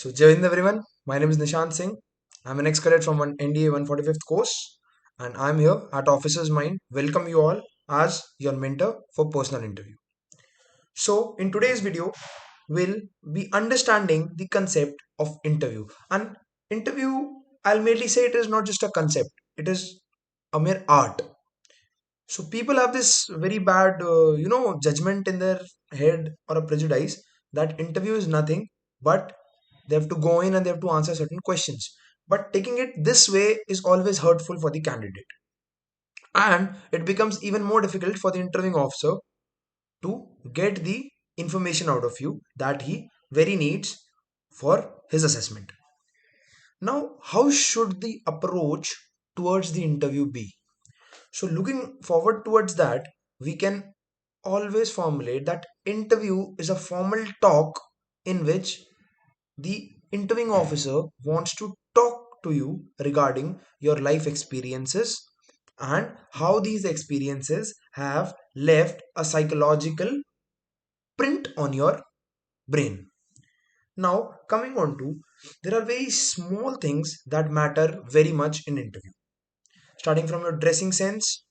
So, Jai Hind everyone. My name is Nishant Singh. I'm an ex-cadet from one NDA 145th course, and I'm here at Officer's Mind. Welcome you all as your mentor for personal interview. So, in today's video, we'll be understanding the concept of interview. And interview, I'll merely say it is not just a concept; it is a mere art. So people have this very bad, judgment in their head or a prejudice that interview is nothing but they have to go in and they have to answer certain questions. But taking it this way is always hurtful for the candidate. And it becomes even more difficult for the interviewing officer to get the information out of you that he very needs for his assessment. Now, how should the approach towards the interview be? So, looking forward towards that, we can always formulate that interview is a formal talk in which the interviewing officer wants to talk to you regarding your life experiences and how these experiences have left a psychological print on your brain. Now, coming on to, there are very small things that matter very much in interview, starting from your dressing sense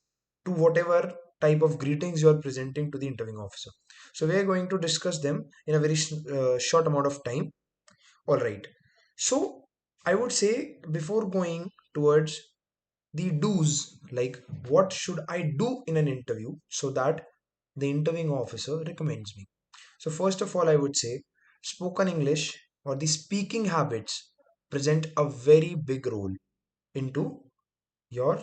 to whatever type of greetings you are presenting to the interviewing officer. So we are going to discuss them in a very short amount of time. All right. So I would say before going towards the do's, like what should I do in an interview so that the interviewing officer recommends me. So first of all, I would say spoken English or the speaking habits present a very big role into your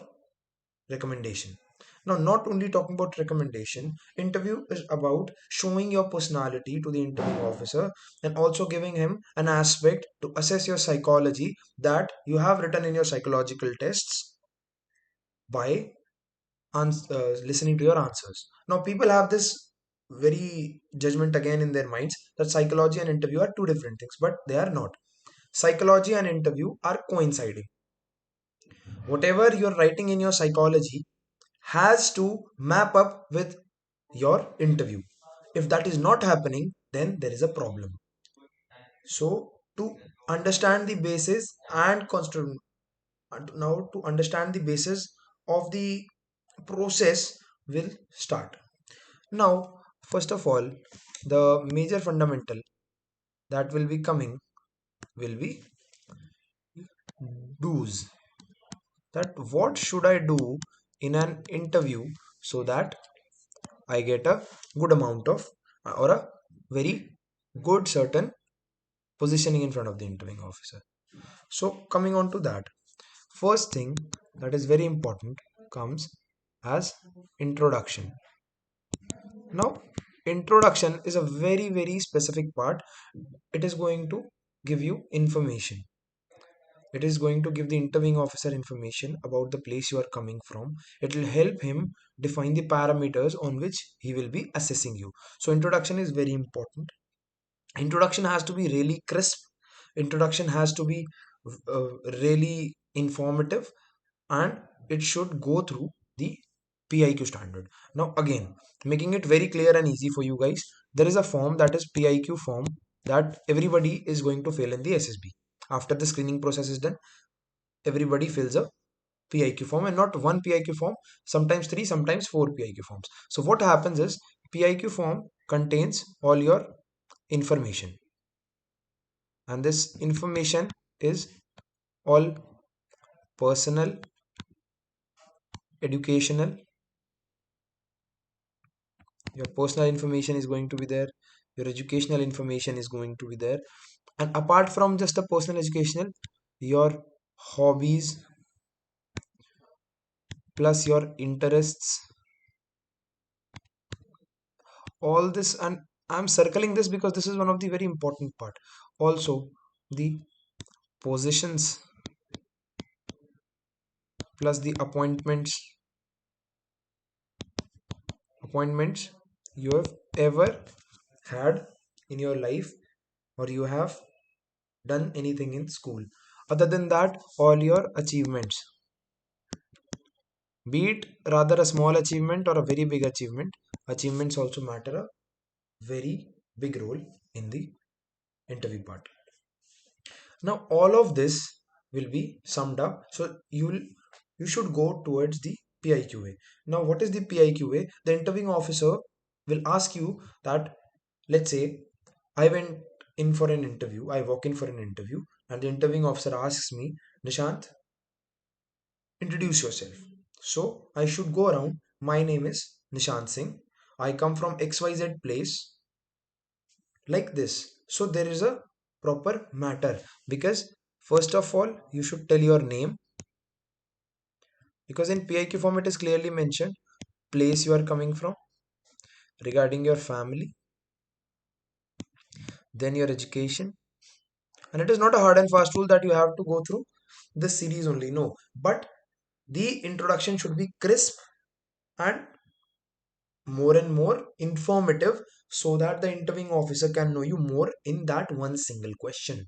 recommendation. Now, not only talking about recommendation, interview is about showing your personality to the interviewing officer and also giving him an aspect to assess your psychology that you have written in your psychological tests by listening to your answers. Now, people have this very judgment again in their minds that psychology and interview are two different things, but they are not. Psychology and interview are coinciding. Whatever you're writing in your psychology has to map up with your interview. If that is not happening, then there is a problem. So, to understand the basis and now to understand the basis of the process will start. Now, first of all, the major fundamental that will be coming will be do's. That what should I do in an interview so that I get a good amount of or a very good certain positioning in front of the interviewing officer. So coming on to that, first thing that is very important comes as introduction. Now, introduction is a very specific part. It is going to give you information. It is going to give the interviewing officer information about the place you are coming from. It will help him define the parameters on which he will be assessing you. So introduction is very important. Introduction has to be really crisp. Introduction has to be really informative, and it should go through the PIQ standard. Now again, making it very clear and easy for you guys, there is a form that is PIQ form that everybody is going to fill in the SSB. After the screening process is done, everybody fills a PIQ form, and not one PIQ form, sometimes three, sometimes four PIQ forms. So what happens is PIQ form contains all your information, and this information is all personal, educational. Your personal information is going to be there, your educational information is going to be there, and apart from just the personal educational, your hobbies plus your interests, all this. And I'm circling this because this is one of the very important part. Also, the positions plus the appointments you have ever had in your life, or you have done anything in school. Other than that, all your achievements, be it rather a small achievement or a very big achievement, achievements also matter a very big role in the interview part. Now all of this will be summed up. So you should go towards the PIQA. Now what is the PIQA? The interviewing officer will ask you that, let's say I went in for an interview, I walk in for an interview, and the interviewing officer asks me, Nishant, introduce yourself. So I should go around. My name is Nishant Singh. I come from XYZ place, like this. So there is a proper matter, because first of all you should tell your name, because in PIQ form it is clearly mentioned place you are coming from, regarding your family, then your education. And it is not a hard and fast rule that you have to go through this series only, no, but the introduction should be crisp and more informative, so that the interviewing officer can know you more in that one single question,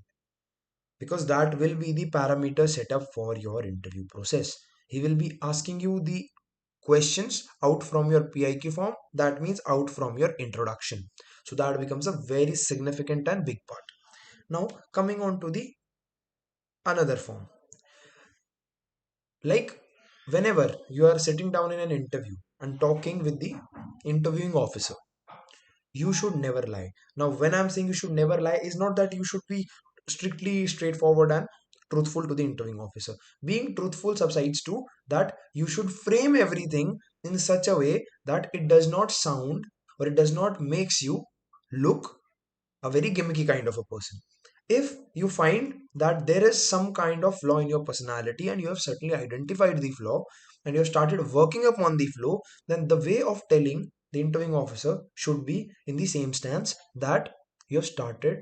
because that will be the parameter set up for your interview process. He will be asking you the questions out from your PIQ form, that means out from your introduction. So that becomes a very significant and big part. Now coming on to the another form, like whenever you are sitting down in an interview and talking with the interviewing officer, you should never lie. Now when I'm saying you should never lie, is not that you should be strictly straightforward and truthful to the interviewing officer. Being truthful subsides to that you should frame everything in such a way that it does not sound, or it does not makes you look a very gimmicky kind of a person. If you find that there is some kind of flaw in your personality, and you have certainly identified the flaw, and you have started working upon the flaw, then the way of telling the interviewing officer should be in the same stance, that you have started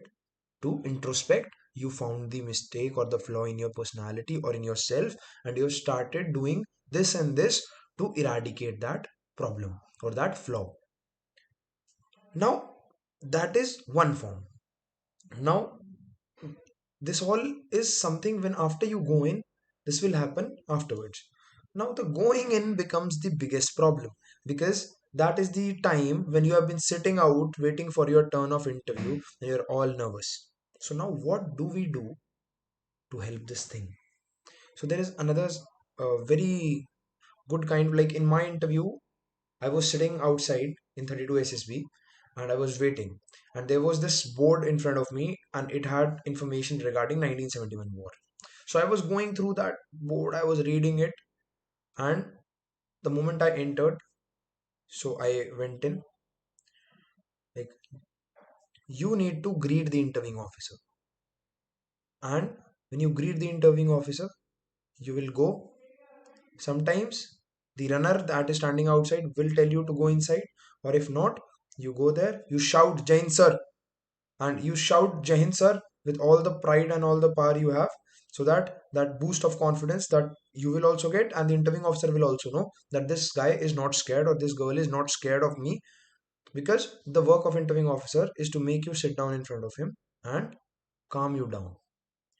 to introspect, you found the mistake or the flaw in your personality or in yourself, and you have started doing this and this to eradicate that problem or that flaw. Now that is one form. Now this all is something when after you go in, this will happen afterwards. Now the going in becomes the biggest problem, because that is the time when you have been sitting out waiting for your turn of interview and you're all nervous. So now what do we do to help this thing? So there is another very good kind, like in my interview I was sitting outside in 32 SSB and I was waiting. And there was this board in front of me, and it had information regarding 1971 war. So I was going through that board, I was reading it, and the moment I entered, so I went in, like, you need to greet the interviewing officer. And when you greet the interviewing officer, you will go. Sometimes the runner that is standing outside will tell you to go inside, or if not, you go there, you shout, Jain sir, and you shout Jai Hind sir with all the pride and all the power you have, so that that boost of confidence that you will also get, and the interviewing officer will also know that this guy is not scared or this girl is not scared of me, because the work of interviewing officer is to make you sit down in front of him and calm you down,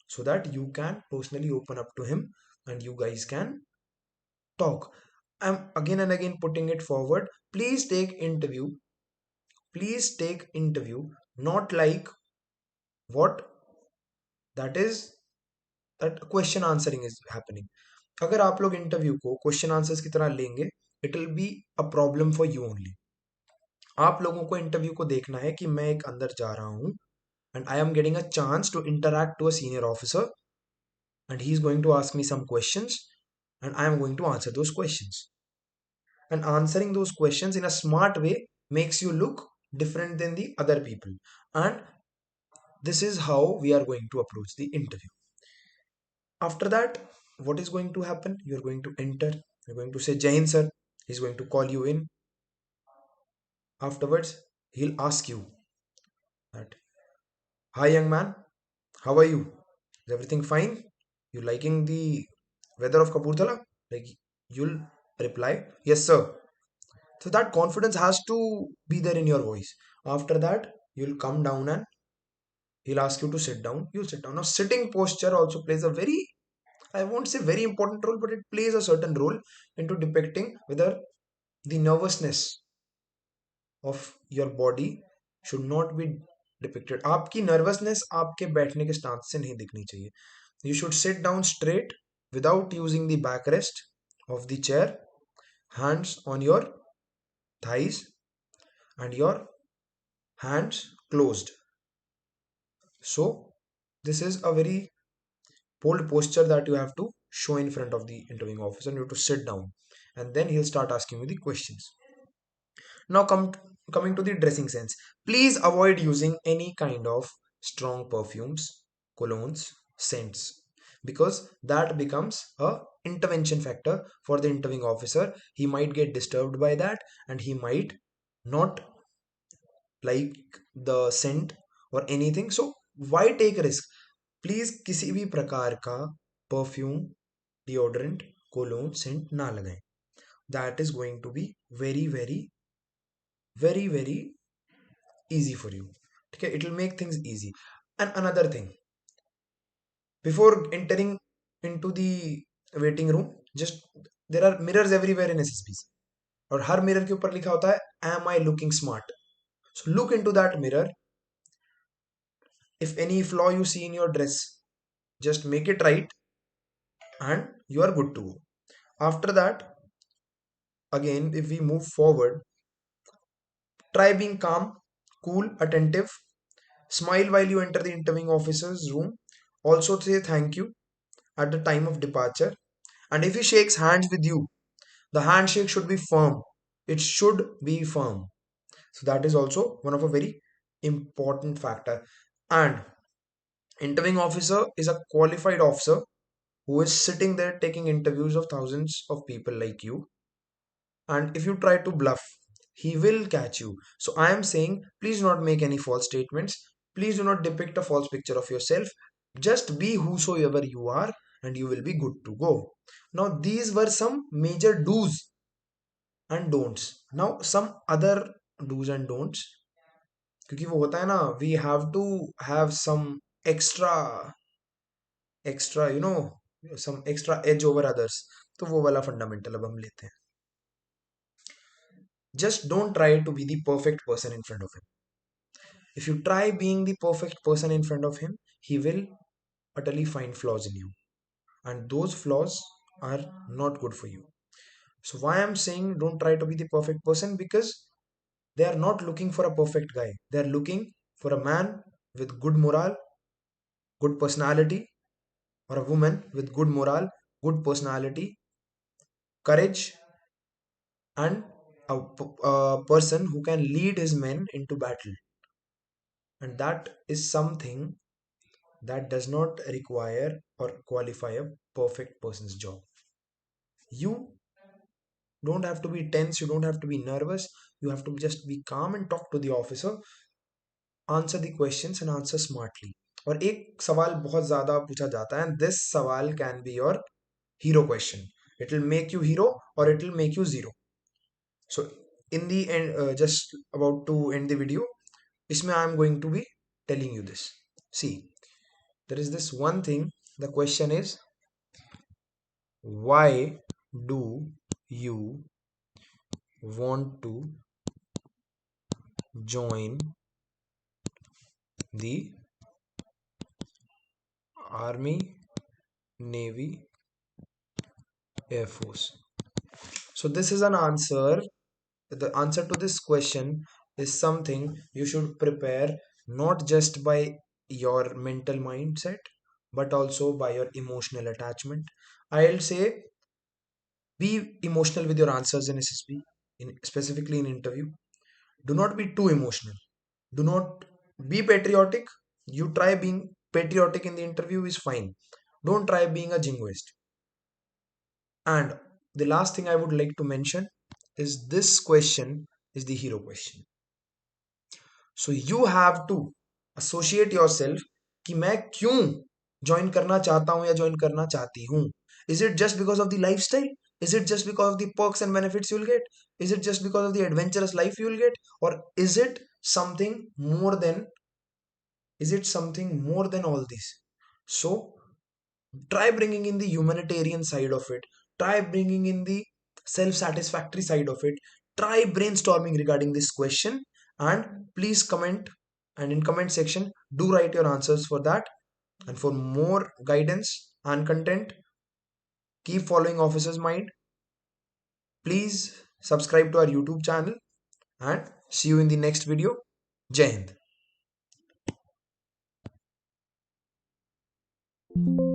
so that you can personally open up to him and you guys can talk. I'm again and again putting it forward, please take interview, please take interview not like what that is, that question answering is happening. अगर आप लोग interview को question answers की तरह लेंगे, it will be a problem for you only. आप लोगों को इंटरव्यू को देखना है कि मैं एक अंदर जा रहा हूं, and I am getting a chance to interact to a senior officer, and he is going to ask me some questions, and I am going to answer those questions. And answering those questions in a smart way makes you look different than the other people. And this is how we are going to approach the interview. After that, what is going to happen? You're going to enter, you're going to say Jain sir, he's going to call you in. Afterwards, he'll ask you that, hi young man, how are you? Is everything fine? You liking the weather of Kapurthala? Like, you'll reply, yes sir. So that confidence has to be there in your voice. After that, you'll come down and he'll ask you to sit down. You'll sit down. Now, sitting posture also plays a very, I won't say very important role, but it plays a certain role into depicting whether the nervousness of your body should not be depicted. आपकी nervousness आपके बैठने के stance से नहीं दिखनी चाहिए. You should sit down straight without using the backrest of the chair, hands on your thighs and your hands closed. So this is a very bold posture that you have to show in front of the interviewing officer. You have to sit down and then he'll start asking you the questions. Now coming to the dressing sense. Please avoid using any kind of strong perfumes, colognes, scents because that becomes a intervention factor for the interviewing officer. He might get disturbed by that and he might not like the scent or anything. So why take risk? Please किसी भी प्रकार का perfume, deodorant, cologne, scent ना लगाएं. That is going to be very very very very easy for you. Okay, it will make things easy. And another thing, before entering into the waiting room, just there are mirrors everywhere in SSBs. और हर mirror के ऊपर लिखा होता है am I looking smart. So look into that mirror. If any flaw you see in your dress, just make it right and you are good to go. After that, again, if we move forward, try being calm, cool, attentive. Smile while you enter the interviewing officer's room. Also say thank you at the time of departure. And if he shakes hands with you, the handshake should be firm. It should be firm. So that is also one of a very important factor. And interviewing officer is a qualified officer who is sitting there taking interviews of thousands of people like you. And if you try to bluff, he will catch you. So I am saying, please do not make any false statements. Please do not depict a false picture of yourself. Just be whosoever you are and you will be good to go. Now these were some major do's and don'ts. Now some other do's and don'ts. क्योंकि वो होता है ना, we have to have some extra some extra edge over others. तो वो वाला fundamental अब हम लेते हैं. Just don't try to be the perfect person in front of him. If you try being the perfect person in front of him, he will utterly find flaws in you. And those flaws are not good for you. So, why I'm saying don't try to be the perfect person? Because they are not looking for a perfect guy. They are looking for a man with good morale, good personality, or a woman with good morale, good personality, courage, and a person who can lead his men into battle. And that is something that does not require or qualify a perfect person's job. You don't have to be tense, you don't have to be nervous, you have to just be calm and talk to the officer, answer the questions and answer smartly. और एक सवाल बहुत ज़्यादा पूछा जाता है and this सवाल can be your hero question. It will make you hero or it will make you zero. So in the end, just about to end the video, इसमें I am going to be telling you this. See, there is this one thing. The question is, why do you want to join the army, navy, air force? So this is an answer. The answer to this question is something you should prepare not just by your mental mindset but also by your emotional attachment. I'll say, be emotional with your answers in SSB, specifically in interview. Do not be too emotional. Do not be patriotic. You try being patriotic in the interview is fine. Don't try being a jingoist. And the last thing I would like to mention is this question is the hero question. So you have to associate yourself कि मैं क्यों join करना चाहता हूं या join करना चाहती हूं. Is it just because of the lifestyle? Is it just because of the perks and benefits you'll get? Is it just because of the adventurous life you'll get? Or is it something more than all these? So try bringing in the humanitarian side of it. Try bringing in the self-satisfactory side of it. Try brainstorming regarding this question and please comment and in comment section do write your answers for that. And for more guidance and content, keep following Officer's Mind. Please subscribe to our YouTube channel and see you in the next video. Jai Hind.